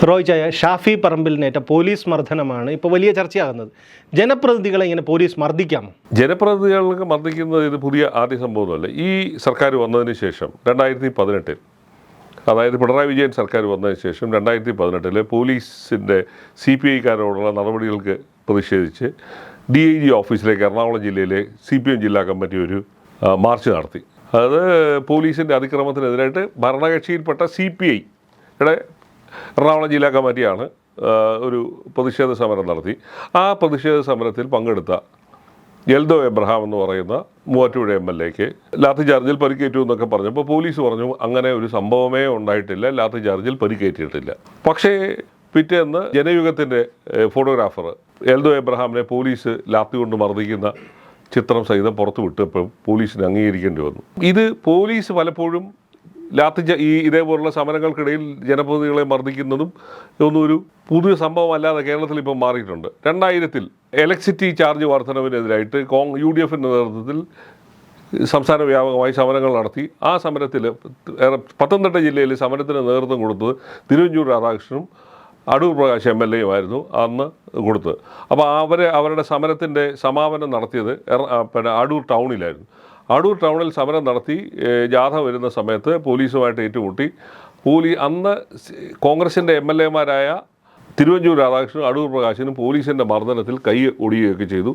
റോയ് ചായ, ഷാഫി പറമ്പിലിനേറ്റ പോലീസ് മർദ്ദനമാണ് ഇപ്പോൾ വലിയ ചർച്ചയാകുന്നത്. ജനപ്രതിനിധികളെ ഇങ്ങനെ പോലീസ് മർദ്ദിക്കാമോ? ജനപ്രതിനിധികൾക്ക് മർദ്ദിക്കുന്നത് ഇത് പുതിയ ആദ്യ സംഭവമല്ല. ഈ സർക്കാർ വന്നതിന് ശേഷം 2018, അതായത് പിണറായി വിജയൻ സർക്കാർ വന്നതിന് ശേഷം 2018 പോലീസിൻ്റെ CPI-കാരോടുള്ള നടപടികൾക്ക് പ്രതിഷേധിച്ച് DIG ഓഫീസിലേക്ക് എറണാകുളം ജില്ലയിലെ CPM ജില്ലാ കമ്മിറ്റി ഒരു മാർച്ച് നടത്തി. അത് പോലീസിൻ്റെ അതിക്രമത്തിനെതിരായിട്ട് ഭരണകക്ഷിയിൽപ്പെട്ട CPI-യുടെ എറണാകുളം ജില്ലാ കമ്മിറ്റിയാണ് ഒരു പ്രതിഷേധ സമരം നടത്തി. ആ പ്രതിഷേധ സമരത്തിൽ പങ്കെടുത്ത എൽദോ എബ്രഹാം എന്ന് പറയുന്ന മൂവാറ്റുപുഴ MLA-ക്ക് ലാത്തി ചാർജിൽ പരിക്കേറ്റു എന്നൊക്കെ പറഞ്ഞപ്പോൾ പോലീസ് പറഞ്ഞു അങ്ങനെ ഒരു സംഭവമേ ഉണ്ടായിട്ടില്ല, ലാത്തി ചാർജിൽ പരിക്കേറ്റിട്ടില്ല. പക്ഷേ പിറ്റേന്ന് ജനയുഗത്തിൻ്റെ ഫോട്ടോഗ്രാഫർ എൽദോ എബ്രഹാമിനെ പോലീസ് ലാത്തി കൊണ്ട് മർദ്ദിക്കുന്ന ചിത്രം സഹിതം പുറത്തു വിട്ടപ്പോൾ പോലീസിന് അംഗീകരിക്കേണ്ടി വന്നു. ഇത് പോലീസ് പലപ്പോഴും ഇതേപോലുള്ള സമരങ്ങൾക്കിടയിൽ ജനപ്രതിനിധികളെ മർദ്ദിക്കുന്നതും ഒന്നും ഒരു പുതിയ സംഭവമല്ലാതെ കേരളത്തിൽ ഇപ്പം മാറിയിട്ടുണ്ട്. 2000 ഇലക്ട്രിസിറ്റി ചാർജ് വർധനവിനെതിരായിട്ട് UDF-ൻ്റെ നേതൃത്വത്തിൽ സംസ്ഥാന വ്യാപകമായി സമരങ്ങൾ നടത്തി. ആ സമരത്തിൽ പത്തനംതിട്ട ജില്ലയിൽ സമരത്തിന് നേതൃത്വം കൊടുത്തത് തിരുവഞ്ചൂർ രാധാകൃഷ്ണനും അടൂർ പ്രകാശ് MLA-യുമായിരുന്നു അന്ന് കൊടുത്തത്. അപ്പോൾ അവരുടെ സമരത്തിൻ്റെ സമാപനം നടത്തിയത് അടൂർ ടൗണിലായിരുന്നു. അടൂർ ടൗണിൽ സമരം നടത്തി ജാഥ വരുന്ന സമയത്ത് പോലീസുമായിട്ട് ഏറ്റുമുട്ടി. അന്ന് കോൺഗ്രസിൻ്റെ MLA-മാരായ തിരുവഞ്ചൂർ രാധാകൃഷ്ണനും അടൂർ പ്രകാശിനും പോലീസിൻ്റെ മർദ്ദനത്തിൽ കൈ ഒടിയുകയൊക്കെ ചെയ്തു.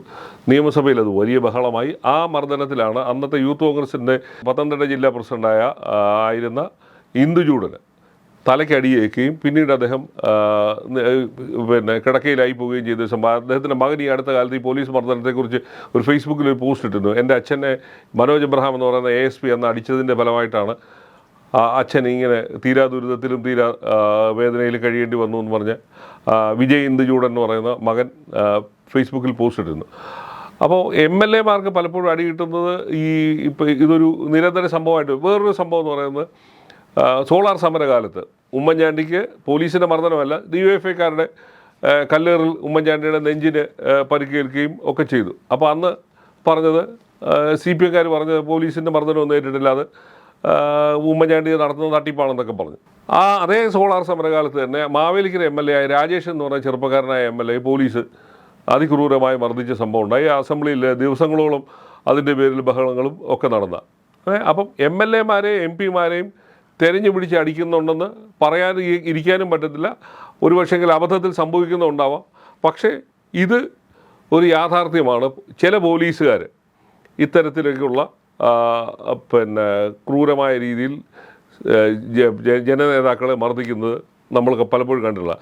നിയമസഭയിൽ അത് വലിയ ബഹളമായി. ആ മർദ്ദനത്തിലാണ് അന്നത്തെ യൂത്ത് കോൺഗ്രസിൻ്റെ പത്തനംതിട്ട ജില്ലാ പ്രസിഡൻ്റായ ആയിരുന്ന ഇന്ദുചൂടന് തലയ്ക്കടിയേക്കുകയും പിന്നീട് അദ്ദേഹം കിടക്കയിലായി പോവുകയും ചെയ്ത സംഭവം. അദ്ദേഹത്തിൻ്റെ മകൻ ഈ അടുത്ത കാലത്ത് ഈ പോലീസ് മർദ്ദനത്തെക്കുറിച്ച് ഒരു ഫേസ്ബുക്കിൽ ഒരു പോസ്റ്റ് ഇട്ടിരുന്നു. എൻ്റെ അച്ഛനെ മനോജ് എബ്രഹാം എന്ന് പറയുന്ന ASP എന്ന് അടിച്ചതിൻ്റെ ഫലമായിട്ടാണ് അച്ഛൻ ഇങ്ങനെ തീരാ ദുരിതത്തിലും തീരാ വേദനയിലും കഴിയേണ്ടി വന്നു എന്ന് പറഞ്ഞ് വിജയ് ഇന്ദുചൂടൻ എന്ന് പറയുന്ന മകൻ ഫേസ്ബുക്കിൽ പോസ്റ്റ് ഇട്ടിരുന്നു. അപ്പോൾ MLA-മാർക്ക് പലപ്പോഴും അടി കിട്ടുന്നത് ഇപ്പോൾ ഇതൊരു നിരന്തര സംഭവമായിട്ട്. വേറൊരു സംഭവം എന്ന് പറയുന്നത് സോളാർ സമരകാലത്ത് ഉമ്മൻചാണ്ടിക്ക് പോലീസിൻ്റെ മർദ്ദനമല്ല, DYFI-ക്കാരുടെ കല്ലേറിൽ ഉമ്മൻചാണ്ടിയുടെ നെഞ്ചിന് പരിക്കേൽക്കുകയും ഒക്കെ ചെയ്തു. അപ്പോൾ അന്ന് പറഞ്ഞത് CPM-കാർ പറഞ്ഞത് പോലീസിൻ്റെ മർദ്ദനമൊന്നും ഏറ്റിട്ടില്ല, അത് ഉമ്മൻചാണ്ടി നടത്തുന്ന തട്ടിപ്പാണെന്നൊക്കെ പറഞ്ഞു. അതേ സോളാർ സമരകാലത്ത് തന്നെ മാവേലിക്കര MLA ആയ രാജേഷ് എന്ന് പറയുന്ന ചെറുപ്പക്കാരനായ MLA പോലീസ് അതിക്രൂരമായി മർദ്ദിച്ച സംഭവം ഉണ്ടായി. അസംബ്ലിയിൽ ദിവസങ്ങളോളം അതിൻ്റെ പേരിൽ ബഹളങ്ങളും ഒക്കെ നടന്ന. അപ്പം MLA-മാരെയും MP-മാരെയും തെരഞ്ഞു പിടിച്ച് അടിക്കുന്നുണ്ടെന്ന് പറയാതെ ഇരിക്കാനും പറ്റത്തില്ല. ഒരു പക്ഷേങ്കിൽ അബദ്ധത്തിൽ സംഭവിക്കുന്നുണ്ടാവാം. പക്ഷേ ഇത് ഒരു യാഥാർത്ഥ്യമാണ്. ചില പോലീസുകാർ ഇത്തരത്തിലേക്കുള്ള ക്രൂരമായ രീതിയിൽ ജനനേതാക്കളെ മർദ്ദിക്കുന്നത് നമ്മൾക്ക് പലപ്പോഴും കണ്ടിട്ടുള്ള.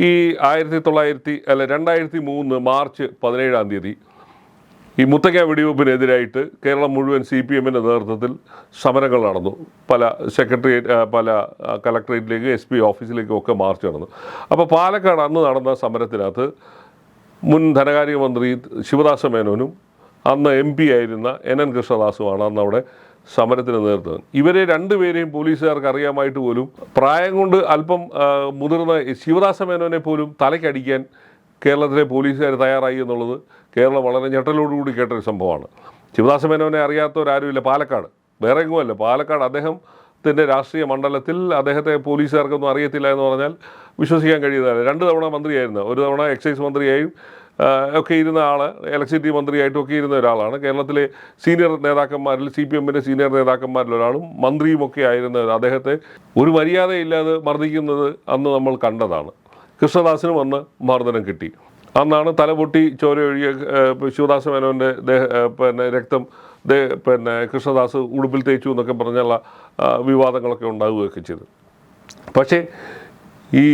ഈ 2003 മാർച്ച് 17 ഈ മുത്തങ്ങ വെടിവെപ്പിനെതിരായിട്ട് കേരളം മുഴുവൻ CPM-ൻ്റെ നേതൃത്വത്തിൽ സമരങ്ങൾ നടന്നു. പല കളക്ടറേറ്റിലേക്കും SP ഓഫീസിലേക്കും ഒക്കെ മാർച്ച് നടന്നു. അപ്പോൾ പാലക്കാട് അന്ന് നടന്ന സമരത്തിനകത്ത് മുൻ ധനകാര്യമന്ത്രി ശിവദാസ മേനോനും അന്ന് MP ആയിരുന്ന NN കൃഷ്ണദാസുമാണ് അന്ന് അവിടെ സമരത്തിന് നേതൃത്വം. ഇവരെ രണ്ടുപേരെയും പോലീസുകാർക്ക് അറിയാമായിട്ട് പോലും പ്രായം കൊണ്ട് അല്പം മുതിർന്ന ശിവദാസ മേനോനെ പോലും തലയ്ക്കടിക്കാൻ കേരളത്തിലെ പോലീസുകാർ തയ്യാറായി എന്നുള്ളത് കേരളം വളരെ ഞെട്ടലോടുകൂടി കേട്ടൊരു സംഭവമാണ്. ശിവദാസ മേനോനെ അറിയാത്തവരാരുമില്ല. പാലക്കാട്, വേറെ എങ്ങുമല്ല, പാലക്കാട് അദ്ദേഹത്തിൻ്റെ രാഷ്ട്രീയ മണ്ഡലത്തിൽ അദ്ദേഹത്തെ പോലീസുകാർക്കൊന്നും അറിയത്തില്ല എന്ന് പറഞ്ഞാൽ വിശ്വസിക്കാൻ കഴിയുന്നതല്ല. 2 തവണ മന്ത്രിയായിരുന്നു. ഒരു തവണ എക്സൈസ് മന്ത്രിയായും ഒക്കെ ഇരുന്ന ആൾ, ഇലക്ട്രിസിറ്റി മന്ത്രിയായിട്ടും ഒക്കെ ഇരുന്ന ഒരാളാണ്. കേരളത്തിലെ സീനിയർ നേതാക്കന്മാരിൽ CPM-ൻ്റെ സീനിയർ നേതാക്കന്മാരിൽ ഒരാളും മന്ത്രിയുമൊക്കെ ആയിരുന്ന അദ്ദേഹത്തെ ഒരു മര്യാദയില്ലാതെ മർദ്ദിക്കുന്നത് അന്ന് നമ്മൾ കണ്ടതാണ്. കൃഷ്ണദാസിനും അന്ന് മർദ്ദനം കിട്ടി. അന്നാണ് തലപൊട്ടി ചോര ഒഴിയ ശിവദാസ മേനോൻ്റെ രക്തം കൃഷ്ണദാസ് ഉടുപ്പിൽ തേച്ചു എന്നൊക്കെ പറഞ്ഞുള്ള വിവാദങ്ങളൊക്കെ ഉണ്ടാവുകയൊക്കെ ചെയ്തു. പക്ഷേ ഈ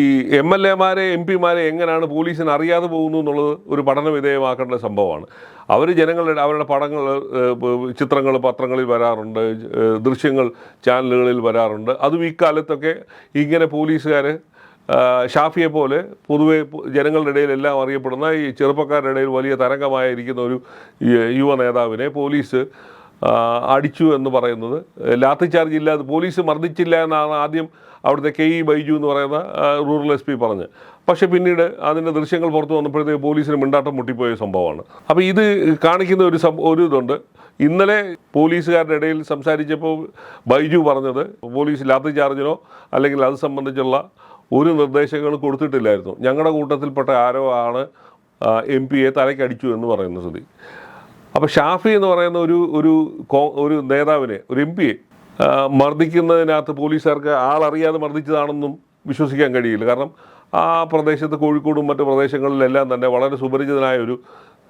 MLA-മാരെ MP-മാരെ എങ്ങനെയാണ് പോലീസിന് അറിയാതെ പോകുന്നു എന്നുള്ളത് ഒരു പഠന വിധേയമാക്കേണ്ട സംഭവമാണ്. അവർ അവരുടെ പടങ്ങൾ, ചിത്രങ്ങൾ പത്രങ്ങളിൽ വരാറുണ്ട്, ദൃശ്യങ്ങൾ ചാനലുകളിൽ വരാറുണ്ട്. അതും ഇക്കാലത്തൊക്കെ ഇങ്ങനെ പോലീസുകാർ ഷാഫിയെ പോലെ പൊതുവെ ജനങ്ങളുടെ ഇടയിൽ എല്ലാം അറിയപ്പെടുന്ന ഈ ചെറുപ്പക്കാരുടെ ഇടയിൽ വലിയ തരംഗമായിരിക്കുന്ന ഒരു യുവ നേതാവിനെ പോലീസ് അടിച്ചു എന്ന് പറയുന്നത് ലാത്തി ചാർജ് ഇല്ലാതെ പോലീസ് മർദ്ദിച്ചില്ല എന്നാണ് ആദ്യം അവിടുത്തെ KE ബൈജു എന്ന് പറയുന്ന റൂറൽ SP പറഞ്ഞ്. പക്ഷേ പിന്നീട് അതിൻ്റെ ദൃശ്യങ്ങൾ പുറത്തു വന്നപ്പോഴത്തേക്ക് പോലീസിന് മിണ്ടാട്ടം മുട്ടിപ്പോയ സംഭവമാണ്. അപ്പോൾ ഇത് കാണിക്കുന്ന ഒരു ഇതുണ്ട്. ഇന്നലെ പോലീസുകാരുടെ ഇടയിൽ സംസാരിച്ചപ്പോൾ ബൈജു പറഞ്ഞത് പോലീസ് ലാത്തി ചാർജിനോ അല്ലെങ്കിൽ അത് സംബന്ധിച്ചുള്ള ഒരു നിർദ്ദേശങ്ങളും കൊടുത്തിട്ടില്ലായിരുന്നു. ഞങ്ങളുടെ കൂട്ടത്തിൽപ്പെട്ട ആരോ ആണ് MP-യെ തലയ്ക്കടിച്ചു എന്ന് പറയുന്ന സ്ഥിതി. അപ്പോൾ ഷാഫി എന്ന് പറയുന്ന ഒരു നേതാവിനെ, ഒരു MP-യെ മർദ്ദിക്കുന്നതിനകത്ത് പോലീസുകാർക്ക് ആളറിയാതെ മർദ്ദിച്ചതാണെന്നും വിശ്വസിക്കാൻ കഴിയില്ല. കാരണം ആ പ്രദേശത്ത്, കോഴിക്കോടും മറ്റു പ്രദേശങ്ങളിലെല്ലാം തന്നെ വളരെ സുപരിചിതനായ ഒരു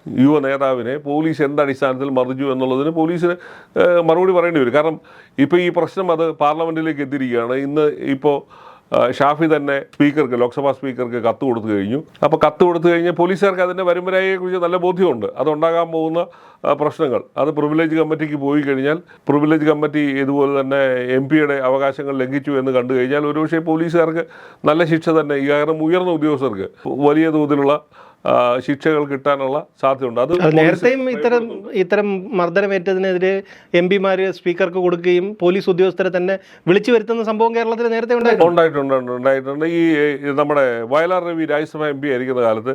യുവ നേതാവിനെ പോലീസ് എന്തടിസ്ഥാനത്തിൽ മർദ്ദിച്ചു എന്നുള്ളതിന് പോലീസിന് മറുപടി പറയേണ്ടി വരും. കാരണം ഇപ്പോൾ ഈ പ്രശ്നം അത് പാർലമെൻറ്റിലേക്ക് എത്തിയിരിക്കുകയാണ്. ഇന്ന് ഇപ്പോൾ ഷാഫി തന്നെ സ്പീക്കർക്ക്, ലോക്സഭാ സ്പീക്കർക്ക് കത്ത് കൊടുത്തു കഴിഞ്ഞു. അപ്പോൾ കത്ത് കൊടുത്തു കഴിഞ്ഞാൽ പോലീസുകാർക്ക് അതിൻ്റെ വരുംവരായെക്കുറിച്ച് നല്ല ബോധ്യമുണ്ട്. അതുണ്ടാകാൻ പോകുന്ന പ്രശ്നങ്ങൾ അത് പ്രിവിലേജ് കമ്മിറ്റിക്ക് പോയി കഴിഞ്ഞാൽ പ്രിവിലേജ് കമ്മിറ്റി ഇതുപോലെ തന്നെ MP-യുടെ അവകാശങ്ങൾ ലംഘിച്ചു എന്ന് കണ്ടു കഴിഞ്ഞാൽ ഒരുപക്ഷെ പോലീസുകാർക്ക് നല്ല ശിക്ഷ തന്നെ, കാരണം ഉയർന്ന ഉദ്യോഗസ്ഥർക്ക് വലിയ തോതിലുള്ള ശിക്ഷകൾ കിട്ടാനുള്ള സാധ്യതയുണ്ട്. അത് നേരത്തെയും ഇത്തരം മർദ്ദനമേറ്റതിനെതിരെ MP-മാർ സ്പീക്കർക്ക് കൊടുക്കുകയും പോലീസ് ഉദ്യോഗസ്ഥരെ തന്നെ വിളിച്ചു വരുത്തുന്ന സംഭവം കേരളത്തിൽ നേരത്തെ ഉണ്ടായിട്ടുണ്ട്. ഈ നമ്മുടെ വയലാർ രവി രാജ്യസഭ MP ആയിരിക്കുന്ന കാലത്ത്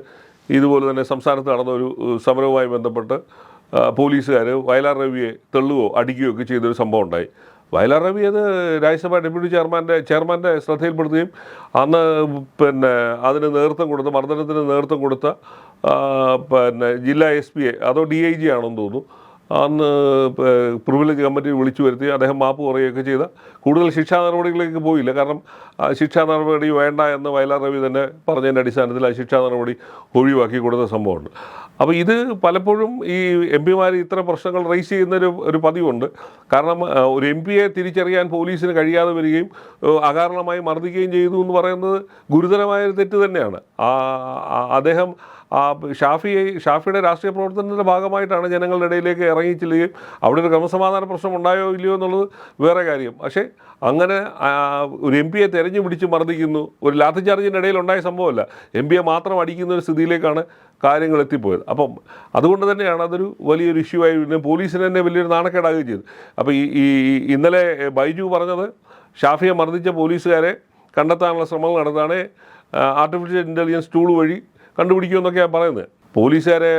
ഇതുപോലെ തന്നെ സംസ്ഥാനത്ത് നടന്ന ഒരു സമരവുമായി ബന്ധപ്പെട്ട് പോലീസുകാർ വയലാർ രവിയെ തെള്ളുകയോ അടിക്കുകയോ ഒക്കെ ചെയ്തൊരു സംഭവം ഉണ്ടായി. വയലാർ രവി അത് രാജ്യസഭ ഡെപ്യൂട്ടി ചെയർമാൻ്റെ ശ്രദ്ധയിൽപ്പെടുത്തുകയും അന്ന് അതിന് നേതൃത്വം കൊടുത്ത, മർദ്ദനത്തിന് നേതൃത്വം കൊടുത്ത ജില്ലാ SP-യെ, അതോ DIG ആണെന്ന് തോന്നുന്നു, അന്ന് പ്രിവിലേജ് കമ്മിറ്റി വിളിച്ചു വരുത്തി അദ്ദേഹം മാപ്പ് പറയുകയൊക്കെ ചെയ്ത. കൂടുതൽ ശിക്ഷാ നടപടികളിലേക്ക് പോയില്ല. കാരണം ശിക്ഷാ നടപടി വേണ്ട എന്ന് വയലാർ രവി തന്നെ പറഞ്ഞതിൻ്റെ അടിസ്ഥാനത്തിൽ ആ ശിക്ഷാ നടപടി ഒഴിവാക്കി കൊടുത്ത സംഭവമുണ്ട്. അപ്പോൾ ഇത് പലപ്പോഴും ഈ MP-മാർ ഇത്തരം പ്രശ്നങ്ങൾ റേസ് ചെയ്യുന്നൊരു പതിവുണ്ട്. കാരണം ഒരു MP-യെ തിരിച്ചറിയാൻ പോലീസിന് കഴിയാതെ വരികയും അകാരണമായി മർദ്ദിക്കുകയും ചെയ്തു എന്ന് പറയുന്നത് ഗുരുതരമായൊരു തെറ്റ് തന്നെയാണ്. അദ്ദേഹം ഷാഫിയുടെ രാഷ്ട്രീയ പ്രവർത്തനത്തിൻ്റെ ഭാഗമായിട്ടാണ് ജനങ്ങളുടെ ഇടയിലേക്ക് ഇറങ്ങിച്ചില്ലുകയും അവിടെ ഒരു ക്രമസമാധാന പ്രശ്നം ഉണ്ടായോ ഇല്ലയോ എന്നുള്ളത് വേറെ കാര്യം. പക്ഷേ അങ്ങനെ ഒരു MP-യെ തെരഞ്ഞു പിടിച്ച് മർദ്ദിക്കുന്നു, ഒരു ലാത്തി ചാർജിൻ്റെ ഇടയിൽ ഉണ്ടായ സംഭവമല്ല, MP-യെ മാത്രം അടിക്കുന്ന ഒരു സ്ഥിതിയിലേക്കാണ് കാര്യങ്ങൾ എത്തിപ്പോയത്. അപ്പം അതുകൊണ്ട് തന്നെയാണ് അതൊരു വലിയൊരു ഇഷ്യൂ ആയി, പിന്നെ പോലീസിന് തന്നെ വലിയൊരു നാണക്കേടാകുകയും ചെയ്തു. അപ്പോൾ ഈ ഇന്നലെ ബൈജു പറഞ്ഞത് ഷാഫിയെ മർദ്ദിച്ച പോലീസുകാരെ കണ്ടെത്താനുള്ള ശ്രമങ്ങൾ നടത്താണ് ആർട്ടിഫിഷ്യൽ ഇൻ്റലിജൻസ് ടൂൾ വഴി കണ്ടുപിടിക്കുമെന്നൊക്കെയാണ് പറയുന്നത്. പോലീസുകാരെ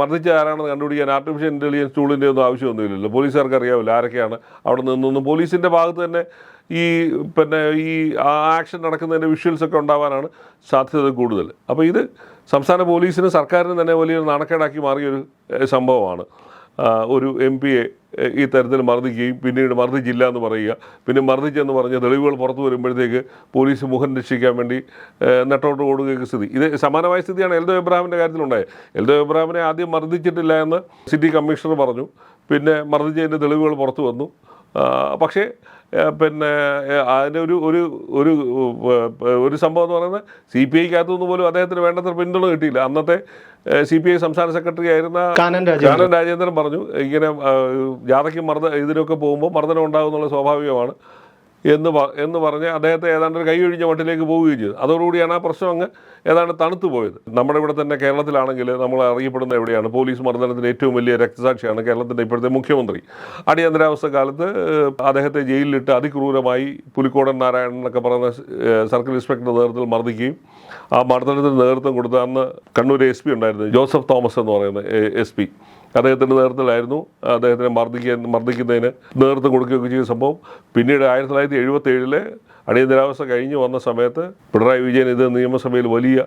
മർദ്ദിച്ച ആരാണെന്ന് കണ്ടുപിടിക്കാൻ ആർട്ടിഫിഷ്യൽ ഇൻ്റലിജൻസ് ടൂളിൻ്റെ ഒന്നും ആവശ്യമൊന്നുമില്ലല്ലോ. പോലീസുകാർക്ക് അറിയാമല്ലോ ആരൊക്കെയാണ് അവിടെ നിന്നൊന്നും. പോലീസിൻ്റെ ഭാഗത്ത് തന്നെ ഈ ആക്ഷൻ നടക്കുന്നതിൻ്റെ വിഷ്വൽസൊക്കെ ഉണ്ടാവാനാണ് സാധ്യത കൂടുതൽ. അപ്പോൾ ഇത് സംസ്ഥാന പോലീസിന്, സർക്കാരിന് തന്നെ വലിയൊരു നാണക്കേടാക്കി മാറിയൊരു സംഭവമാണ്. ഒരു MP-യെ ഈ തരത്തിൽ മർദ്ദിക്കുകയും പിന്നീട് മർദ്ദിച്ചില്ല എന്ന് പറയുക, പിന്നെ മർദ്ദിച്ചെന്ന് പറഞ്ഞ് തെളിവുകൾ പുറത്തു വരുമ്പോഴത്തേക്ക് പോലീസ് മുഖം രക്ഷിക്കാൻ വേണ്ടി നെട്ടോട്ട് ഓടുകയൊക്കെ സ്ഥിതി. ഇത് സമാനമായ സ്ഥിതിയാണ് എൽദോ എബ്രഹാമിൻ്റെ കാര്യത്തിലുണ്ടായത്. എൽദോ എബ്രഹാമിനെ ആദ്യം മർദ്ദിച്ചിട്ടില്ല എന്ന് സിറ്റി കമ്മീഷണർ പറഞ്ഞു, പിന്നെ മർദ്ദിച്ചതിൻ്റെ തെളിവുകൾ പുറത്തു വന്നു. പക്ഷേ അതിൻ്റെ ഒരു സംഭവം എന്ന് പറയുന്നത് CPI-ക്കകത്തുനിന്ന് പോലും അദ്ദേഹത്തിന് വേണ്ടത്ര പിന്തുണ കിട്ടിയില്ല. അന്നത്തെ CPI സംസ്ഥാന സെക്രട്ടറി ആയിരുന്ന കാനൻ രാജേന്ദ്രൻ പറഞ്ഞു, ഇങ്ങനെ ജാഥയ്ക്ക് ഇതിനൊക്കെ പോകുമ്പോൾ മർദ്ദനം ഉണ്ടാകുന്നുള്ള സ്വാഭാവികമാണ് എന്ന് പറഞ്ഞ് അദ്ദേഹത്തെ ഏതാണ്ട് ഒരു കൈയൊഴിഞ്ഞ മട്ടിലേക്ക് പോവുകയും ചെയ്തു. അതോടുകൂടിയാണ് ആ പ്രശ്നം അങ്ങ് ഏതാണ്ട് തണുത്തു പോയത്. നമ്മുടെ ഇവിടെ തന്നെ കേരളത്തിലാണെങ്കിൽ നമ്മൾ അറിയപ്പെടുന്ന എവിടെയാണ്, പോലീസ് മർദ്ദനത്തിന് ഏറ്റവും വലിയ രക്തസാക്ഷിയാണ് കേരളത്തിൻ്റെ ഇപ്പോഴത്തെ മുഖ്യമന്ത്രി. അടിയന്തരാവസ്ഥ കാലത്ത് അദ്ദേഹത്തെ ജയിലിലിട്ട് അതിക്രൂരമായി പുലിക്കോടൻ നാരായണൻ എന്നൊക്കെ പറയുന്ന സർക്കിൾ ഇൻസ്പെക്ടറുടെ നേതൃത്വത്തിൽ മർദ്ദിക്കുകയും ആ മർദ്ദനത്തിന് നേതൃത്വം കൊടുത്ത അന്ന് കണ്ണൂർ SP ഉണ്ടായിരുന്നു, ജോസഫ് തോമസ് എന്ന് പറയുന്ന SP, അദ്ദേഹത്തിൻ്റെ നേതൃത്വത്തിലായിരുന്നു അദ്ദേഹത്തിനെ മർദ്ദിക്കുന്നതിന് നേതൃത്വം കൊടുക്കുകയൊക്കെ ചെയ്ത സംഭവം. പിന്നീട് 1977 അടിയന്തരാവസ്ഥ കഴിഞ്ഞ് വന്ന സമയത്ത് പിണറായി വിജയൻ ഇത് നിയമസഭയിൽ വലിയ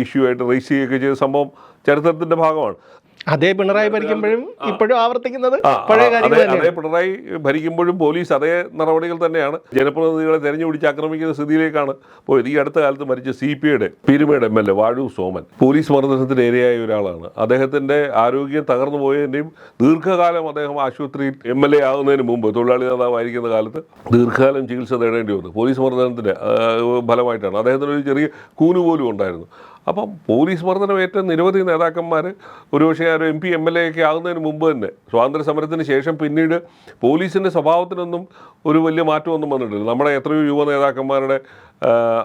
ഇഷ്യൂ ആയിട്ട് റേസ് ചെയ്യുകയൊക്കെ ചെയ്ത സംഭവം ചരിത്രത്തിൻ്റെ ഭാഗമാണ്. അതേ പിണറായി ഭരിക്കുമ്പോഴും ഇപ്പോഴും ആവർത്തിക്കുന്നത് പഴയ കാര്യങ്ങൾ. അതേ പിണറായി ഭരിക്കുമ്പോഴും പോലീസ് അതേ നടപടികൾ തന്നെയാണ്. ജനപ്രതിനിധികളെ തെരഞ്ഞുപിടിച്ച് ആക്രമിക്കുന്ന സ്ഥിതിയിലേക്കാണ് പോയത്. ഈ അടുത്ത കാലത്ത് മരിച്ച CPI-യുടെ പീരുമേട് MLA വാഴൂർ സോമൻ പോലീസ് മർദ്ദനത്തിന് ഇരയായ ഒരാളാണ്. അദ്ദേഹത്തിൻ്റെ ആരോഗ്യം തകർന്നു പോയതിൻ്റെയും ദീർഘകാലം അദ്ദേഹം ആശുപത്രിയിൽ MLA ആകുന്നതിന് മുമ്പ്, തൊഴിലാളി നേതാവായിരിക്കുന്ന കാലത്ത് ദീർഘകാലം ചികിത്സ തേടേണ്ടി വന്നു പോലീസ് മർദ്ദനത്തിൻ്റെ ഫലമായിട്ടാണ്. അദ്ദേഹത്തിനൊരു ചെറിയ കൂന് പോലും ഉണ്ടായിരുന്നു. അപ്പം പോലീസ് മർദ്ദനമേറ്റ നിരവധി നേതാക്കന്മാർ ഒരുപക്ഷെ ഒരു MP MLA ഒക്കെ ആകുന്നതിന് മുമ്പ് തന്നെ, സ്വാതന്ത്ര്യ സമരത്തിന് ശേഷം പിന്നീട് പോലീസിൻ്റെ സ്വഭാവത്തിനൊന്നും ഒരു വലിയ മാറ്റമൊന്നും വന്നിട്ടില്ല. നമ്മുടെ എത്രയോ യുവ നേതാക്കന്മാരുടെ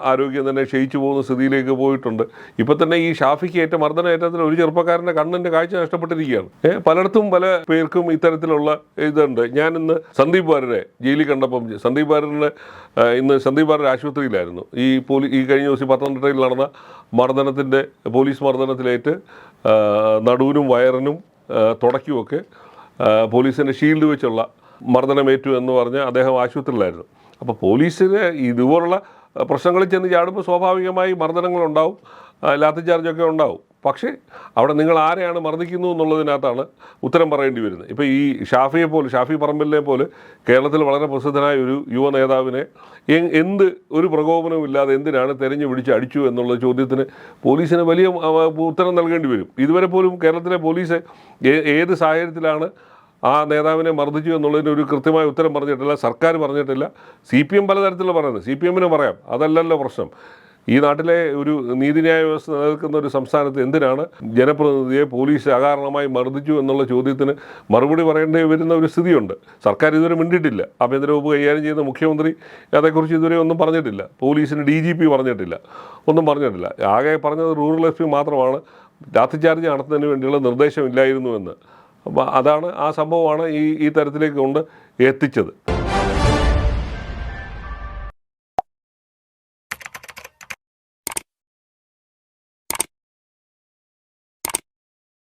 ആരോഗ്യം തന്നെ ക്ഷയിച്ചു പോകുന്ന സ്ഥിതിയിലേക്ക് പോയിട്ടുണ്ട്. ഇപ്പം തന്നെ ഈ ഷാഫിക്ക് ഏറ്റ മർദ്ദനേറ്റത്തിൽ ഒരു ചെറുപ്പക്കാരൻ്റെ കണ്ണിൻ്റെ കാഴ്ച നഷ്ടപ്പെട്ടിരിക്കുകയാണ്. പലയിടത്തും പല പേർക്കും ഇത്തരത്തിലുള്ള ഇതുണ്ട്. ഞാൻ ഇന്ന് സന്ദീപ് വാര്യരെ ജയിലിൽ കണ്ടപ്പം, സന്ദീപ് വാര്യർ ആശുപത്രിയിലായിരുന്നു. ഈ കഴിഞ്ഞ ദിവസം പത്തനംതിട്ടയിൽ നടന്ന പോലീസ് മർദ്ദനത്തിലേറ്റ് നടുവിനും വയറിനും തുടയ്ക്കുമൊക്കെ പോലീസിൻ്റെ ഷീൽഡ് വെച്ചുള്ള മർദ്ദനമേറ്റു എന്ന് പറഞ്ഞ് അദ്ദേഹം ആശുപത്രിയിലായിരുന്നു. അപ്പോൾ പോലീസിന് ഇതുപോലുള്ള പ്രശ്നങ്ങളിൽ ചെന്ന് ചാടുമ്പോൾ സ്വാഭാവികമായി മർദ്ദനങ്ങളുണ്ടാവും, ലാത്തിചാർജൊക്കെ ഉണ്ടാവും. പക്ഷേ അവിടെ നിങ്ങൾ ആരെയാണ് മർദ്ദിക്കുന്നു എന്നുള്ളതിനകത്താണ് ഉത്തരം പറയേണ്ടി വരുന്നത്. ഇപ്പോൾ ഈ ഷാഫി പറമ്പിലിനെ പോലെ കേരളത്തിൽ വളരെ പ്രസിദ്ധനായ ഒരു യുവ നേതാവിനെ എന്ത് ഒരു പ്രകോപനവും ഇല്ലാതെ എന്തിനാണ് തെരഞ്ഞു പിടിച്ച് അടിച്ചു എന്നുള്ള ചോദ്യത്തിന് പോലീസിന് വലിയ ഉത്തരം നൽകേണ്ടി വരും. ഇതുവരെ പോലും കേരളത്തിലെ പോലീസ് ഏത് സാഹചര്യത്തിലാണ് ആ നേതാവിനെ മർദ്ദിച്ചു എന്നുള്ളതിന് ഒരു കൃത്യമായ ഉത്തരം പറഞ്ഞിട്ടില്ല, സർക്കാർ പറഞ്ഞിട്ടില്ല. CPM പലതരത്തിലുള്ള പറയുന്നത്, CPM പറയാം, അതല്ലല്ലോ പ്രശ്നം. ഈ നാട്ടിലെ ഒരു നീതിന്യായ വ്യവസ്ഥ നിലനിൽക്കുന്ന ഒരു സംസ്ഥാനത്ത് എന്തിനാണ് ജനപ്രതിനിധിയെ പോലീസ് അകാരണമായി മർദ്ദിച്ചു എന്നുള്ള ചോദ്യത്തിന് മറുപടി പറയേണ്ടി വരുന്ന ഒരു സ്ഥിതിയുണ്ട്. സർക്കാർ ഇതുവരെ മിണ്ടിയിട്ടില്ല. ആഭ്യന്തര വകുപ്പ് കൈകാര്യം ചെയ്യുന്ന മുഖ്യമന്ത്രി അതേക്കുറിച്ച് ഇതുവരെ ഒന്നും പറഞ്ഞിട്ടില്ല. പോലീസിന് DGP പറഞ്ഞിട്ടില്ല, ഒന്നും പറഞ്ഞിട്ടില്ല. ആകെ പറഞ്ഞത് റൂറൽ SP മാത്രമാണ് ലാത്തിചാർജ് നടത്തുന്നതിന് വേണ്ടിയുള്ള നിർദ്ദേശമില്ലായിരുന്നുവെന്ന്. അപ്പോൾ അതാണ് ആ സംഭവമാണ് ഈ തരത്തിലേക്ക് കൊണ്ട് എത്തിച്ചത്.